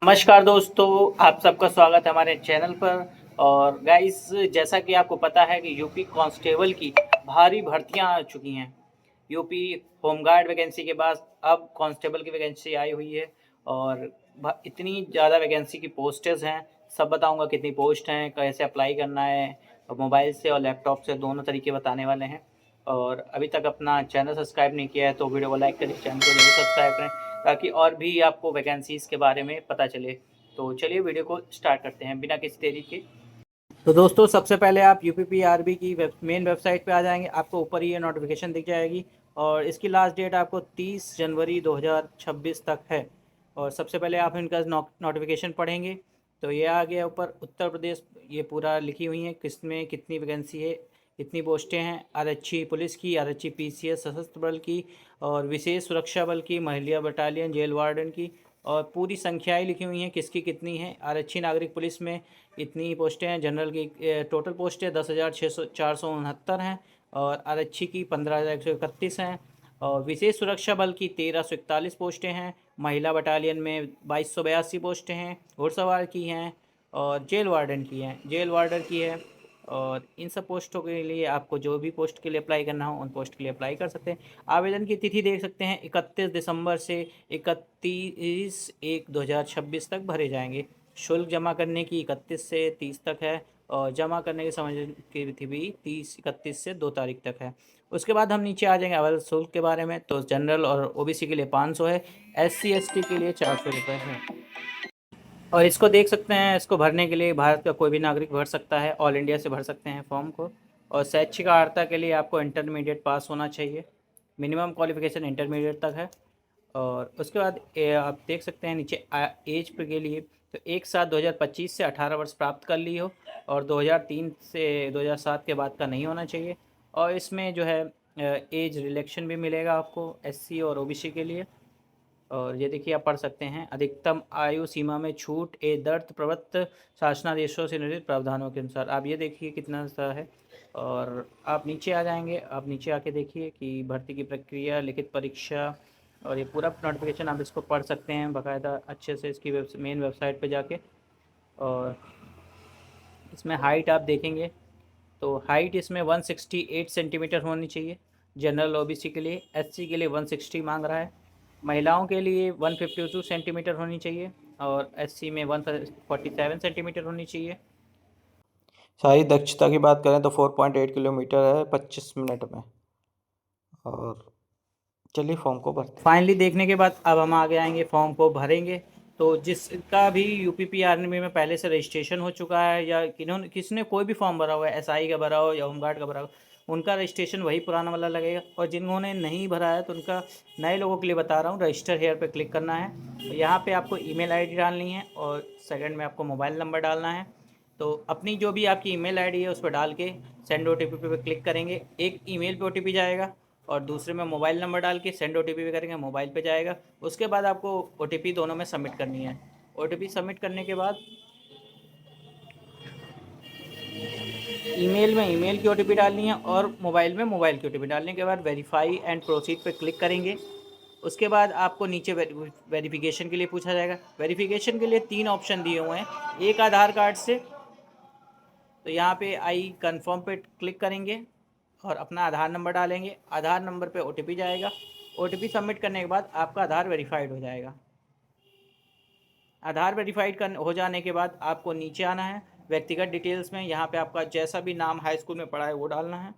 नमस्कार दोस्तों, आप सबका स्वागत है हमारे चैनल पर। और गाइस, जैसा कि आपको पता है कि यूपी कांस्टेबल की भारी भर्तियां आ चुकी हैं। यूपी होमगार्ड वैकेंसी के बाद अब कांस्टेबल की वैकेंसी आई हुई है और इतनी ज़्यादा वैकेंसी की पोस्टेज हैं। सब बताऊंगा कितनी पोस्ट हैं, कैसे अप्लाई करना है, मोबाइल से और लैपटॉप से दोनों तरीके बताने वाले हैं। और अभी तक अपना चैनल सब्सक्राइब नहीं किया है तो वीडियो को लाइक करें, चैनल को जरूर सब्सक्राइब करें ताकि और भी आपको वैकेंसीज़ के बारे में पता चले। तो चलिए वीडियो को स्टार्ट करते हैं बिना किसी देरी के। तो दोस्तों, सबसे पहले आप यूपीपीआरबी की मेन वेबसाइट पे आ जाएंगे। आपको ऊपर ही ये नोटिफिकेशन दिख जाएगी और इसकी लास्ट डेट आपको 30 जनवरी 2026 तक है। और सबसे पहले आप इनका नोटिफिकेशन पढ़ेंगे तो ये आ गया ऊपर उत्तर प्रदेश, ये पूरा लिखी हुई है किस में कितनी वैकेंसी है, कितनी पोस्टें हैं। आरक्षी पुलिस की, आरक्षी पीसीएस सशस्त्र बल की और विशेष सुरक्षा बल की, महिला बटालियन, जेल वार्डन की, और पूरी संख्याएं लिखी हुई हैं किसकी कितनी है। आरक्षी नागरिक पुलिस में इतनी पोस्टें हैं। जनरल की टोटल पोस्टें 10,469 हैं और आरक्षी की 15,131 हैं और विशेष सुरक्षा बल की 1,341 पोस्टें हैं। महिला बटालियन में 2,282 पोस्टें हैं। घुड़सवार की हैं और जेल वार्डन की हैं, जेल वार्डन की है। और इन सब पोस्टों के लिए आपको जो भी पोस्ट के लिए अप्लाई करना हो उन पोस्ट के लिए अप्लाई कर सकते हैं। आवेदन की तिथि देख सकते हैं 31 दिसंबर से 31/1/2026 तक भरे जाएंगे। शुल्क जमा करने की 31 से 30 तक है और जमा करने की समय की तिथि भी 31 से 2 तारीख तक है। उसके बाद हम नीचे आ जाएंगे आवेदन शुल्क के बारे में। तो जनरल और ओबीसी के लिए 500 है, SC ST के लिए 400 रुपये है। और इसको देख सकते हैं, इसको भरने के लिए भारत का कोई भी नागरिक भर सकता है, ऑल इंडिया से भर सकते हैं फॉर्म को। और शैक्षिक अर्हता के लिए आपको इंटरमीडिएट पास होना चाहिए, मिनिमम क्वालिफिकेशन इंटरमीडिएट तक है। और उसके बाद आप देख सकते हैं नीचे एज के लिए, तो एक साथ 2025 से 18 वर्ष प्राप्त कर ली हो और 2003 से 2007 के बाद का नहीं होना चाहिए। और इसमें जो है एज रिलैक्शन भी मिलेगा आपको SC और OBC के लिए। और ये देखिए आप पढ़ सकते हैं, अधिकतम आयु सीमा में छूट ए दर्द प्रवृत्त शासनादेशों से निर्धारित प्रावधानों के अनुसार। आप ये देखिए कितना सा है। और आप नीचे आ जाएंगे, आप नीचे आके देखिए कि भर्ती की प्रक्रिया, लिखित परीक्षा और ये पूरा नोटिफिकेशन आप इसको पढ़ सकते हैं बाकायदा अच्छे से इसकी मेन वेबसाइट पे जाके। और इसमें हाइट आप देखेंगे तो हाइट इसमें 168 सेंटीमीटर होनी चाहिए जनरल OBC के लिए। SC के लिए 160 मांग रहा है। महिलाओं के लिए 152 सेंटीमीटर होनी चाहिए और SC में 147 सेंटीमीटर होनी चाहिए। शारीरिक दक्षता की बात करें तो 4.8 किलोमीटर है 25 मिनट में। और चलिए फॉर्म को भरते हैं। फाइनली देखने के बाद अब हम आगे आएंगे, फॉर्म को भरेंगे। तो जिसका भी यूपीपीआरबी में पहले से रजिस्ट्रेशन हो चुका है या किसने कोई भी फॉर्म भरा हुआ है, SI का भरा हो या होमगार्ड का भरा हो, उनका रजिस्ट्रेशन वही पुराना वाला लगेगा। और जिन्होंने नहीं भरा है तो उनका, नए लोगों के लिए बता रहा हूँ, रजिस्टर हेयर पे क्लिक करना है। तो यहाँ पे आपको ईमेल आईडी डालनी है और सेकंड में आपको मोबाइल नंबर डालना है। तो अपनी जो भी आपकी ईमेल आईडी है उस पर डाल के सेंड OTP पे क्लिक करेंगे, एक ईमेल पे OTP जाएगा और दूसरे में मोबाइल नंबर डाल के सेंड OTP पे करेंगे, मोबाइल पे जाएगा। उसके बाद आपको OTP दोनों में सबमिट करनी है। OTP सबमिट करने के बाद ईमेल में ईमेल की OTP डालनी है और मोबाइल में मोबाइल की OTP डालने के बाद वेरीफाई एंड प्रोसीड पे क्लिक करेंगे। उसके बाद आपको नीचे वेरिफिकेशन के लिए पूछा जाएगा। वेरिफिकेशन के लिए 3 ऑप्शन दिए हुए हैं, एक आधार कार्ड से। तो यहाँ पे आई कन्फर्म पे क्लिक करेंगे और अपना आधार नंबर डालेंगे। आधार नंबर पे OTP जाएगा। OTP सबमिट करने के बाद आपका आधार वेरीफाइड हो जाएगा। आधार वेरीफाइड हो जाने के बाद आपको नीचे आना है व्यक्तिगत डिटेल्स में। यहाँ पे आपका जैसा भी नाम हाई स्कूल में पढ़ा है वो डालना है।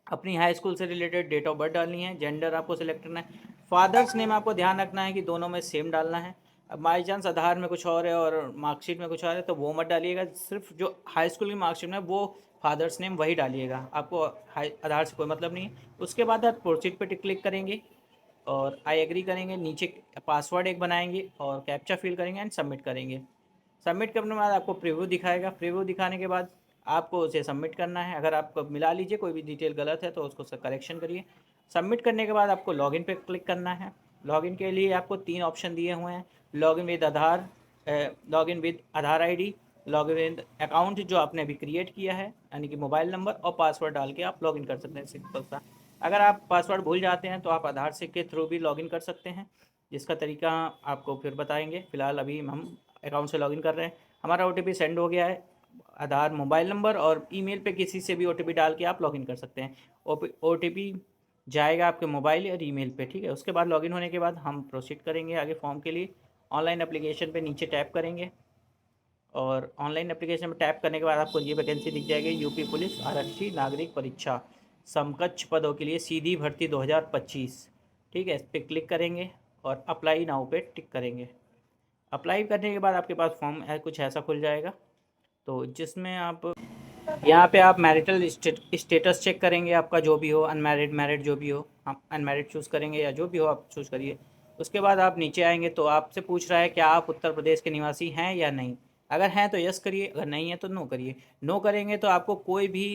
अपनी हाई स्कूल से रिलेटेड डेट ऑफ बर्थ डालनी है। जेंडर आपको सिलेक्ट करना है। फादर्स नेम आपको ध्यान रखना है कि दोनों में सेम डालना है। अब बाई चांस आधार में कुछ और है और मार्कशीट में कुछ और है तो वो मत डालिएगा। सिर्फ जो हाई स्कूल की मार्कशीट में वो फादर्स नेम वही डालिएगा, आपको आधार से कोई मतलब नहीं है। उसके बाद आप प्रोसीड पे क्लिक करेंगे और आई एग्री करेंगे। नीचे पासवर्ड एक बनाएंगे और कैप्चा फिल करेंगे एंड सबमिट करेंगे। सबमिट करने के बाद आपको प्रीव्यू दिखाएगा। प्रीव्यू दिखाने के बाद आपको उसे सबमिट करना है। अगर आपको मिला लीजिए कोई भी डिटेल गलत है तो उसको करेक्शन करिए। सबमिट करने के बाद आपको लॉगिन पे क्लिक करना है। लॉगिन के लिए आपको 3 ऑप्शन दिए हुए हैं, login with Aadhaar, login with Aadhaar ID, login with account जो आपने अभी क्रिएट किया है यानी कि मोबाइल नंबर और पासवर्ड डाल के आप लॉगिन कर सकते हैं, सिंपल सा। अगर आप पासवर्ड भूल जाते हैं तो आप आधार से के थ्रू भी लॉगिन कर सकते हैं। जिसका तरीका आपको फिर बताएंगे। फ़िलहाल अभी हम अकाउंट से लॉगिन कर रहे हैं। हमारा OTP सेंड हो गया है। आधार, मोबाइल नंबर और ईमेल पे किसी से भी OTP डाल के आप लॉगिन कर सकते हैं। OTP जाएगा आपके मोबाइल और ईमेल पे, ठीक है। उसके बाद लॉगिन होने के बाद हम प्रोसीड करेंगे आगे फॉर्म के लिए। ऑनलाइन एप्लीकेशन पे नीचे टैप करेंगे और ऑनलाइन एप्लीकेशन में टैप करने के बाद आपको ये वैकेंसी दिख जाएगी, यूपी पुलिस आरक्षी नागरिक परीक्षा समकक्ष पदों के लिए सीधी भर्ती 2025, ठीक है। इस पर क्लिक करेंगे और अप्लाई नाउ पे टिक करेंगे। अप्लाई करने के बाद आपके पास फॉर्म है कुछ ऐसा खुल जाएगा, तो जिसमें आप यहाँ पे आप मैरिटल स्टेटस चेक करेंगे, आपका जो भी हो, अनमैरिड, मैरिड जो भी हो, आप अनमैरिड चूज़ करेंगे या जो भी हो आप चूज़ करिए। उसके बाद आप नीचे आएंगे तो आपसे पूछ रहा है क्या आप उत्तर प्रदेश के निवासी हैं या नहीं। अगर हैं तो यस करिए, अगर नहीं है तो नो करिए। नो करेंगे तो आपको कोई भी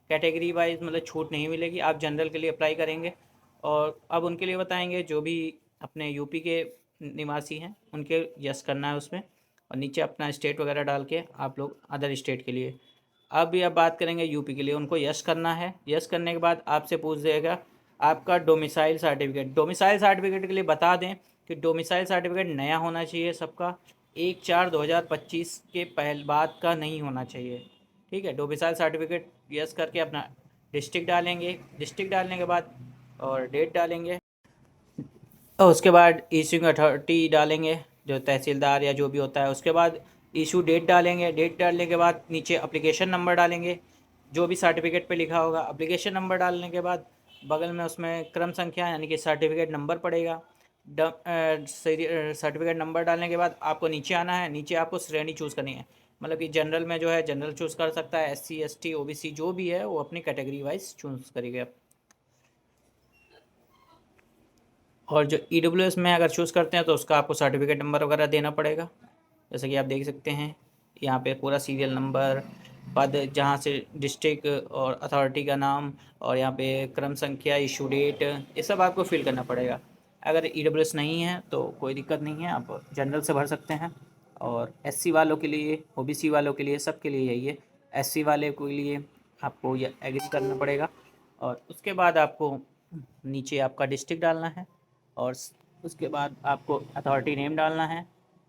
कैटेगरी वाइज मतलब छूट नहीं मिलेगी। आप जनरल के लिए अप्लाई करेंगे और अब उनके लिए बताएंगे जो भी अपने यूपी के निवासी हैं उनके यस करना है उसमें, और नीचे अपना स्टेट वगैरह डाल के आप लोग अदर स्टेट के लिए। अब ये बात करेंगे यूपी के लिए, उनको यस करना है। यस करने के बाद आपसे पूछ देगा आपका डोमिसाइल सर्टिफिकेट। डोमिसाइल सर्टिफिकेट के लिए बता दें कि डोमिसाइल सर्टिफिकेट नया होना चाहिए सबका, 1/4/2025 के पहले बाद का नहीं होना चाहिए, ठीक है। डोमिसाइल सर्टिफिकेट यस करके अपना डिस्ट्रिक्ट डालेंगे। डिस्ट्रिक्ट डालने के बाद और डेट डालेंगे और उसके बाद इशूइंग अथॉरिटी डालेंगे, जो तहसीलदार या जो भी होता है। उसके बाद इशू डेट डालेंगे। डेट डालने के बाद नीचे एप्लीकेशन नंबर डालेंगे, जो भी सर्टिफिकेट पे लिखा होगा। एप्लीकेशन नंबर डालने के बाद बगल में उसमें क्रम संख्या यानी कि सर्टिफिकेट नंबर पड़ेगा। सर्टिफिकेट नंबर डालने के बाद आपको नीचे आना है। नीचे आपको श्रेणी चूज़ करनी है, मतलब कि जनरल में जो है जनरल चूज़ कर सकता है, SC ST OBC जो भी है वो अपनी कैटेगरी वाइज चूज़ करेगा। और जो EWS में अगर चूज़ करते हैं तो उसका आपको सर्टिफिकेट नंबर वगैरह देना पड़ेगा। जैसे कि आप देख सकते हैं यहाँ पे पूरा सीरियल नंबर, पद जहाँ से, डिस्ट्रिक्ट और अथॉरिटी का नाम, और यहाँ पे क्रम संख्या, इशू डेट, ये सब आपको फिल करना पड़ेगा। अगर EWS नहीं है तो कोई दिक्कत नहीं है, आप जनरल से भर सकते हैं। और SC वालों के लिए, OBC वालों के लिए, सब के लिए यही है। SC वाले के लिए आपको ये एग्री करना पड़ेगा। और उसके बाद आपको नीचे आपका डिस्ट्रिक्ट डालना है और उसके बाद आपको अथॉरिटी नेम डालना है,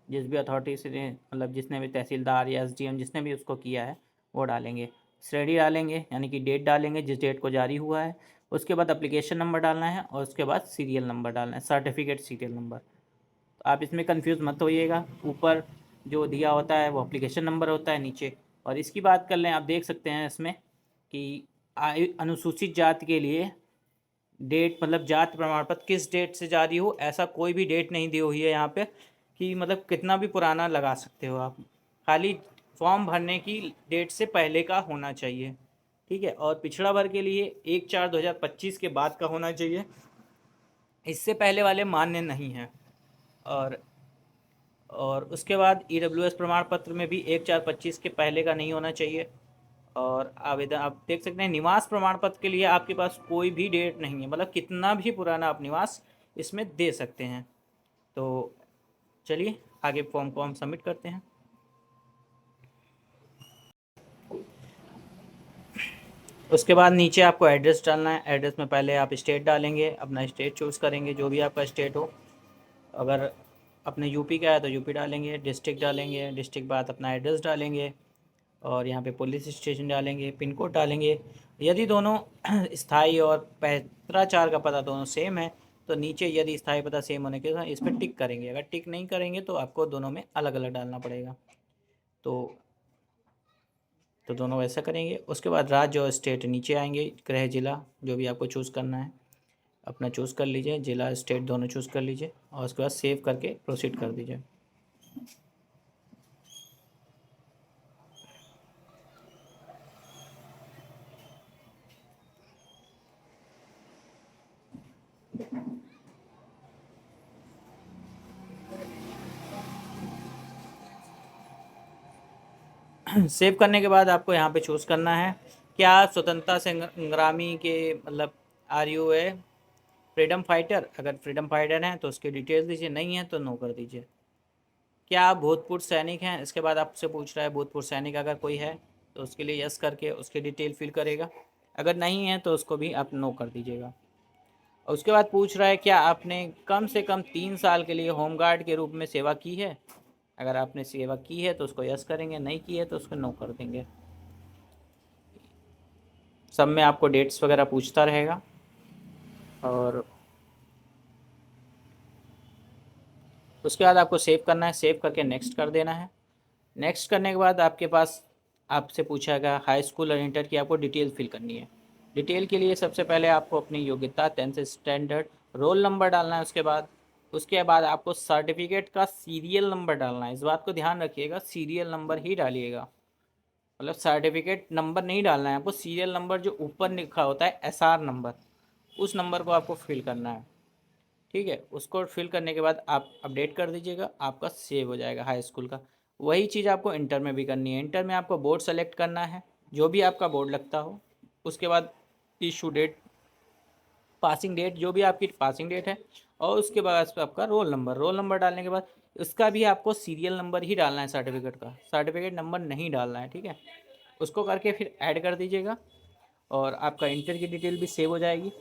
जिस भी अथॉरिटी से मतलब जिसने भी तहसीलदार या SDM जिसने भी उसको किया है वो डालेंगे। श्रेणी डालेंगे यानी कि डेट डालेंगे जिस डेट को जारी हुआ है। उसके बाद एप्लीकेशन नंबर डालना है और उसके बाद सीरियल नंबर डालना है, सर्टिफिकेट सीरियल नंबर। तो आप इसमें कंफ्यूज मत होइएगा, ऊपर जो दिया होता है वो एप्लीकेशन नंबर होता है नीचे। और इसकी बात कर लें, आप देख सकते हैं इसमें कि अनुसूचित जाति के लिए डेट, मतलब जाति प्रमाण पत्र किस डेट से जारी हो, ऐसा कोई भी डेट नहीं दी हुई है यहाँ पे कि मतलब कितना भी पुराना लगा सकते हो आप, खाली फॉर्म भरने की डेट से पहले का होना चाहिए, ठीक है। और पिछड़ा वर्ग के लिए 1/4/2025 के बाद का होना चाहिए, इससे पहले वाले मान्य नहीं हैं। और उसके बाद EWS प्रमाण पत्र में भी 1/4/25 के पहले का नहीं होना चाहिए। और आवेदन आप देख सकते हैं, निवास प्रमाण पत्र के लिए आपके पास कोई भी डेट नहीं है, मतलब कितना भी पुराना आप निवास इसमें दे सकते हैं। तो चलिए आगे फॉर्म को हम सबमिट करते हैं। उसके बाद नीचे आपको एड्रेस डालना है। एड्रेस में पहले आप स्टेट डालेंगे, अपना स्टेट चूज़ करेंगे जो भी आपका स्टेट हो। अगर अपने यूपी का है तो यूपी डालेंगे। डिस्ट्रिक्ट डालेंगे, डिस्ट्रिक्ट बाद अपना एड्रेस डालेंगे और यहाँ पे पुलिस स्टेशन डालेंगे, पिन कोड डालेंगे। यदि दोनों स्थाई और पत्राचार का पता दोनों सेम है तो नीचे यदि स्थाई पता सेम होने के साथ इस पर टिक करेंगे। अगर टिक नहीं करेंगे तो आपको दोनों में अलग अलग डालना पड़ेगा। तो दोनों वैसा करेंगे। उसके बाद राज्य और स्टेट नीचे आएंगे, गृह जिला जो भी आपको चूज़ करना है अपना चूज़ कर लीजिए, जिला स्टेट दोनों चूज़ कर लीजिए और उसके बाद सेव करके प्रोसीड कर दीजिए। सेव करने के बाद आपको यहाँ पे चूज़ करना है क्या आप स्वतंत्रता संग्रामी के मतलब are you a freedom fighter. अगर फ्रीडम फाइटर हैं तो उसकी डिटेल्स दीजिए, नहीं है तो नो कर दीजिए। क्या आप भूतपूर्व सैनिक हैं, इसके बाद आपसे पूछ रहा है भूतपूर्व सैनिक अगर कोई है तो उसके लिए यस करके उसकी डिटेल फिल करेगा। अगर नहीं है तो उसको भी आप नो कर दीजिएगा। और उसके बाद पूछ रहा है क्या आपने कम से कम 3 साल के लिए होमगार्ड के रूप में सेवा की है। अगर आपने सेवा की है तो उसको यस करेंगे, नहीं की है तो उसको नो कर देंगे। सब में आपको डेट्स वगैरह पूछता रहेगा। और उसके बाद आपको सेव करना है, सेव करके नेक्स्ट कर देना है। नेक्स्ट करने के बाद आपके पास आपसे पूछेगा हाई स्कूल और इंटर की आपको डिटेल फिल करनी है। डिटेल के लिए सबसे पहले आपको अपनी योग्यता 10th स्टैंडर्ड, रोल नंबर डालना है। उसके बाद आपको सर्टिफिकेट का सीरियल नंबर डालना है। इस बात को ध्यान रखिएगा, सीरियल नंबर ही डालिएगा, मतलब सर्टिफिकेट नंबर नहीं डालना है आपको। सीरियल नंबर जो ऊपर लिखा होता है SR नंबर, उस नंबर को आपको फिल करना है। ठीक है, उसको फिल करने के बाद आप अपडेट कर दीजिएगा, आपका सेव हो जाएगा हाई स्कूल का। वही चीज़ आपको इंटर में भी करनी है। इंटर में आपको बोर्ड सेलेक्ट करना है, जो भी आपका बोर्ड लगता हो। उसके बाद इशू डेट, पासिंग डेट, जो भी आपकी पासिंग डेट है। और उसके बाद आपका रोल नंबर डालने के बाद उसका भी आपको सीरियल नंबर ही डालना है, सर्टिफिकेट का सर्टिफिकेट नंबर नहीं डालना है। ठीक है, उसको करके फिर ऐड कर दीजिएगा और आपका इंटर की डिटेल भी सेव हो जाएगी।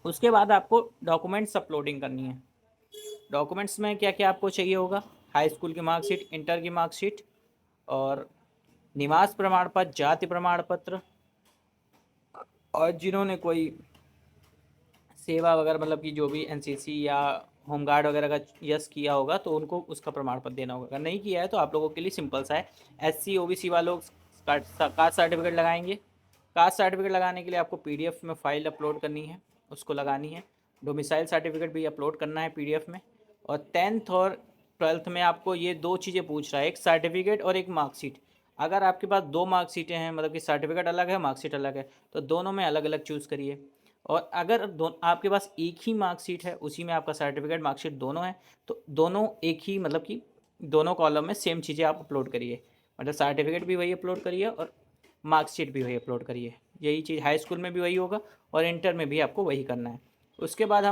उसके बाद आपको डॉक्यूमेंट्स अपलोडिंग करनी है। डॉक्यूमेंट्स में क्या क्या आपको चाहिए होगा, हाई स्कूल की मार्कशीट, इंटर की मार्कशीट, और निवास प्रमाण पत्र, जाति प्रमाण पत्र, और जिन्होंने कोई सेवा वगैरह मतलब कि जो भी एनसीसी या होमगार्ड वगैरह का यस किया होगा तो उनको उसका प्रमाण पत्र देना होगा। अगर नहीं किया है तो आप लोगों के लिए सिंपल सा है, SC OBC वालों कास्ट सर्टिफिकेट लगाएंगे। कास्ट सर्टिफिकेट लगाने के लिए आपको PDF में फ़ाइल अपलोड करनी है, उसको लगानी है। डोमिसाइल सर्टिफिकेट भी अपलोड करना है PDF में। और 10th और 12th में आपको ये 2 चीज़ें पूछ रहा है, एक सर्टिफिकेट और एक मार्कशीट। अगर आपके पास 2 मार्कशीटें हैं, मतलब कि सर्टिफिकेट अलग है मार्कशीट अलग है, तो दोनों में अलग अलग चूज़ करिए। और अगर आपके पास एक ही मार्कशीट है, उसी में आपका सर्टिफिकेट मार्कशीट दोनों है, तो दोनों एक ही, मतलब कि दोनों कॉलम में सेम चीज़ें आप अपलोड करिए। मतलब सर्टिफिकेट भी वही अपलोड करिए और मार्कशीट भी वही अपलोड करिए। यही चीज़ हाई स्कूल में भी वही होगा और इंटर में भी आपको वही करना है। उसके बाद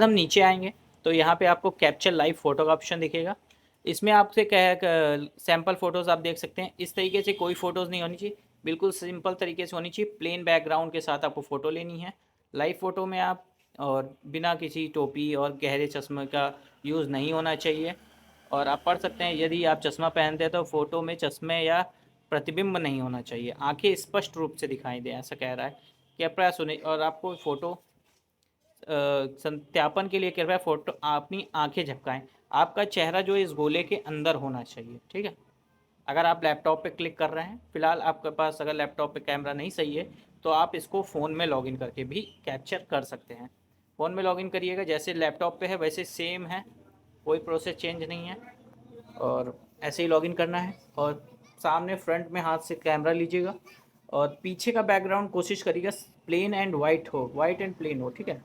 हम नीचे आएंगे तो यहाँ पे आपको कैप्चर लाइव फ़ोटो का ऑप्शन दिखेगा। इसमें आपसे क्या सैम्पल फ़ोटोज़ आप देख सकते हैं। इस तरीके से कोई फ़ोटोज़ नहीं होनी चाहिए, बिल्कुल सिंपल तरीके से होनी चाहिए। प्लेन बैकग्राउंड के साथ आपको फ़ोटो लेनी है। लाइव फ़ोटो में आप, और बिना किसी टोपी और गहरे चश्मे का यूज़ नहीं होना चाहिए। और आप पढ़ सकते हैं, यदि आप चश्मा पहनते हैं तो फ़ोटो में चश्मे या प्रतिबिंब नहीं होना चाहिए, आंखें स्पष्ट रूप से दिखाई दें, ऐसा कह रहा है। कृपया सुने। और आपको फ़ोटो सत्यापन के लिए कृपया फ़ोटो अपनी आंखें झपकाएं। आपका चेहरा जो इस गोले के अंदर होना चाहिए। ठीक है, अगर आप लैपटॉप पे क्लिक कर रहे हैं, फ़िलहाल आपके पास अगर लैपटॉप पे कैमरा नहीं सही है तो आप इसको फ़ोन में लॉगिन करके भी कैप्चर कर सकते हैं। फ़ोन में लॉगिन करिएगा, जैसे लैपटॉप पे है वैसे सेम है, कोई प्रोसेस चेंज नहीं है। और ऐसे ही लॉगिन करना है और सामने फ्रंट में हाथ से कैमरा लीजिएगा और पीछे का बैकग्राउंड कोशिश करिएगा प्लेन एंड वाइट हो, वाइट एंड प्लेन हो। ठीक है,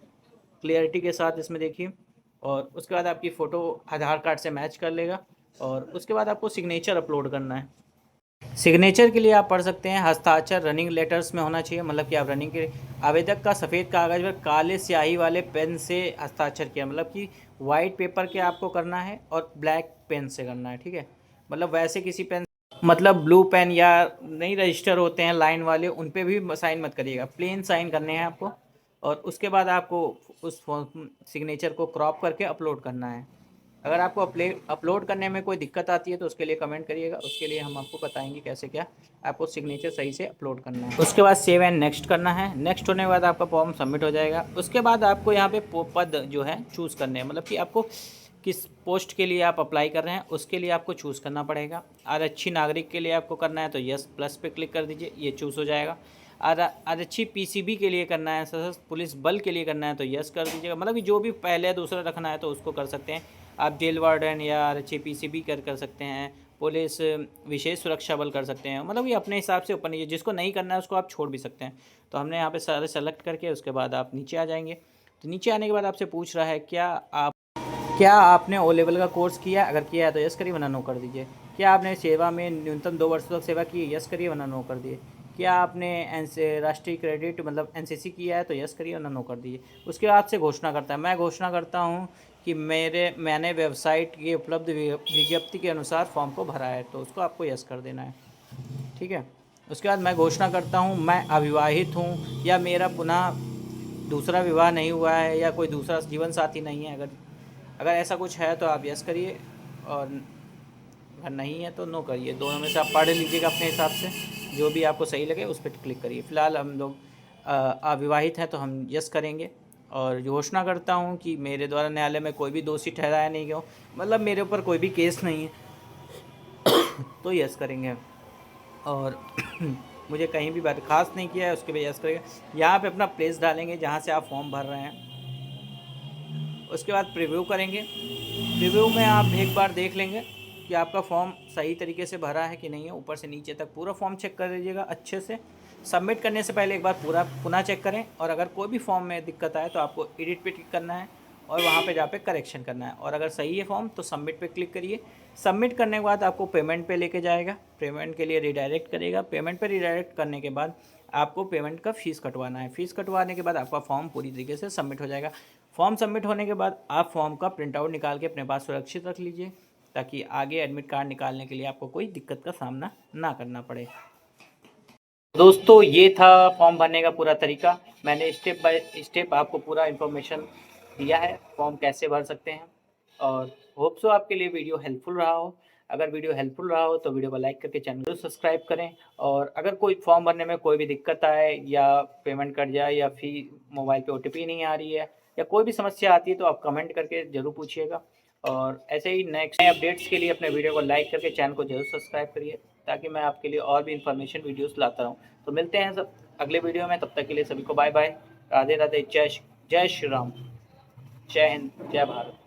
क्लियरिटी के साथ इसमें देखिए। और उसके बाद आपकी फ़ोटो आधार कार्ड से मैच कर लेगा। और उसके बाद आपको सिग्नेचर अपलोड करना है। सिग्नेचर के लिए आप पढ़ सकते हैं, हस्ताक्षर रनिंग लेटर्स में होना चाहिए, मतलब कि आप रनिंग के आवेदक का सफ़ेद कागज़ पर काले स्याही वाले पेन से हस्ताक्षर किया, मतलब कि वाइट पेपर के आपको करना है और ब्लैक पेन से करना है। ठीक है, मतलब वैसे किसी पेन, मतलब ब्लू पेन या नहीं रजिस्टर होते हैं लाइन वाले, उन पे भी साइन मत करिएगा, प्लेन साइन करने हैं आपको। और उसके बाद आपको उस सिग्नेचर को क्रॉप करके अपलोड करना है। अगर आपको अपलोड करने में कोई दिक्कत आती है तो उसके लिए कमेंट करिएगा, उसके लिए हम आपको बताएंगे कैसे क्या आपको सिग्नेचर सही से अपलोड करना है। उसके बाद सेव एंड नेक्स्ट करना है। नेक्स्ट होने के बाद आपका फॉर्म सबमिट हो जाएगा। उसके बाद आपको यहाँ पे पद जो है चूज़ करने हैं, मतलब कि आपको किस पोस्ट के लिए आप अप्लाई कर रहे हैं उसके लिए आपको चूज़ करना पड़ेगा। आरक्षी नागरिक के लिए आपको करना है तो यस प्लस पे क्लिक कर दीजिए, ये चूज़ हो जाएगा। आरक्षी PCB के लिए करना है, सशस्त्र पुलिस बल के लिए करना है तो यस कर दीजिएगा, मतलब कि जो भी पहले दूसरा रखना है तो उसको कर सकते हैं आप। जेल वार्डन या आरक्षी PCB कर सकते हैं, पुलिस विशेष सुरक्षा बल कर सकते हैं, मतलब ये अपने हिसाब से ऊपर नीचे, जिसको नहीं करना है उसको आप छोड़ भी सकते हैं। तो हमने यहाँ पे सारे सेलेक्ट करके उसके बाद आप नीचे आ जाएंगे। तो नीचे आने के बाद आपसे पूछ रहा है क्या आपने O लेवल का कोर्स किया, अगर किया है तो यस करिए वरना नो कर दीजिए। क्या आपने सेवा में न्यूनतम 2 वर्षों तक सेवा की है, यस करिए वरना नो कर दिए। क्या आपने राष्ट्रीय क्रेडिट मतलब NCC किया है तो यस करिए वरना नो कर दीजिए। उसके बाद से घोषणा करता है, मैं घोषणा करता हूँ कि मैंने वेबसाइट की उपलब्ध विज्ञप्ति के अनुसार फॉर्म को भरा है, तो उसको आपको यस कर देना है। ठीक है। उसके बाद मैं घोषणा करता हूँ मैं अविवाहित हूँ या मेरा पुनः दूसरा विवाह नहीं हुआ है या कोई दूसरा जीवन साथी नहीं है। अगर ऐसा कुछ है तो आप यस करिए और अगर नहीं है तो नो करिए। दोनों में से आप पढ़ लीजिएगा अपने हिसाब से, जो भी आपको सही लगे उस पर क्लिक करिए। फ़िलहाल हम लोग अविवाहित हैं तो हम यस करेंगे। और घोषणा करता हूँ कि मेरे द्वारा न्यायालय में कोई भी दोषी ठहराया नहीं गया, मतलब मेरे ऊपर कोई भी केस नहीं है तो यस करेंगे। और मुझे कहीं भी बर्खास्त नहीं किया है उसके लिए यस करेंगे। यहाँ पे अपना प्लेस डालेंगे जहाँ से आप फॉर्म भर रहे हैं। उसके बाद प्रीव्यू करेंगे। प्रीव्यू में आप एक बार देख लेंगे कि आपका फॉर्म सही तरीके से भरा है कि नहीं है। ऊपर से नीचे तक पूरा फॉर्म चेक कर लीजिएगा अच्छे से। सबमिट करने से पहले एक बार पूरा पुनः चेक करें, और अगर कोई भी फॉर्म में दिक्कत आए तो आपको एडिट पे क्लिक करना है और वहाँ पे जाके करेक्शन करना है। और अगर सही है फॉर्म तो सबमिट पे क्लिक करिए। सबमिट करने के बाद आपको पेमेंट पे लेके जाएगा, पेमेंट के लिए रिडायरेक्ट करेगा। पेमेंट पे रिडायरेक्ट करने के बाद आपको पेमेंट का फ़ीस कटवाना है। फ़ीस कटवाने के बाद आपका फॉर्म पूरी तरीके से सबमिट हो जाएगा। फॉर्म सबमिट होने के बाद आप फॉर्म का प्रिंट आउट निकाल के अपने पास सुरक्षित रख लीजिए, ताकि आगे एडमिट कार्ड निकालने के लिए आपको कोई दिक्कत का सामना ना करना पड़े। दोस्तों ये था फॉर्म भरने का पूरा तरीका। मैंने स्टेप बाय स्टेप आपको पूरा इन्फॉर्मेशन दिया है फॉर्म कैसे भर सकते हैं, और होप सो आपके लिए वीडियो हेल्पफुल रहा हो। अगर वीडियो हेल्पफुल रहा हो तो वीडियो को लाइक करके चैनल को सब्सक्राइब करें। और अगर कोई फॉर्म भरने में कोई भी दिक्कत आए या पेमेंट कट जाए या फिर मोबाइल पे OTP नहीं आ रही है या कोई भी समस्या आती है तो आप कमेंट करके ज़रूर पूछिएगा। और ऐसे ही नेक्स्ट नए अपडेट्स के लिए अपने वीडियो को लाइक करके चैनल को जरूर सब्सक्राइब करिए, ताकि मैं आपके लिए और भी इन्फॉर्मेशन वीडियोस लाता रहूँ। तो मिलते हैं सब अगले वीडियो में, तब तक के लिए सभी को बाय बाय, राधे राधे, जय श्री राम, जय हिंद, जय भारत।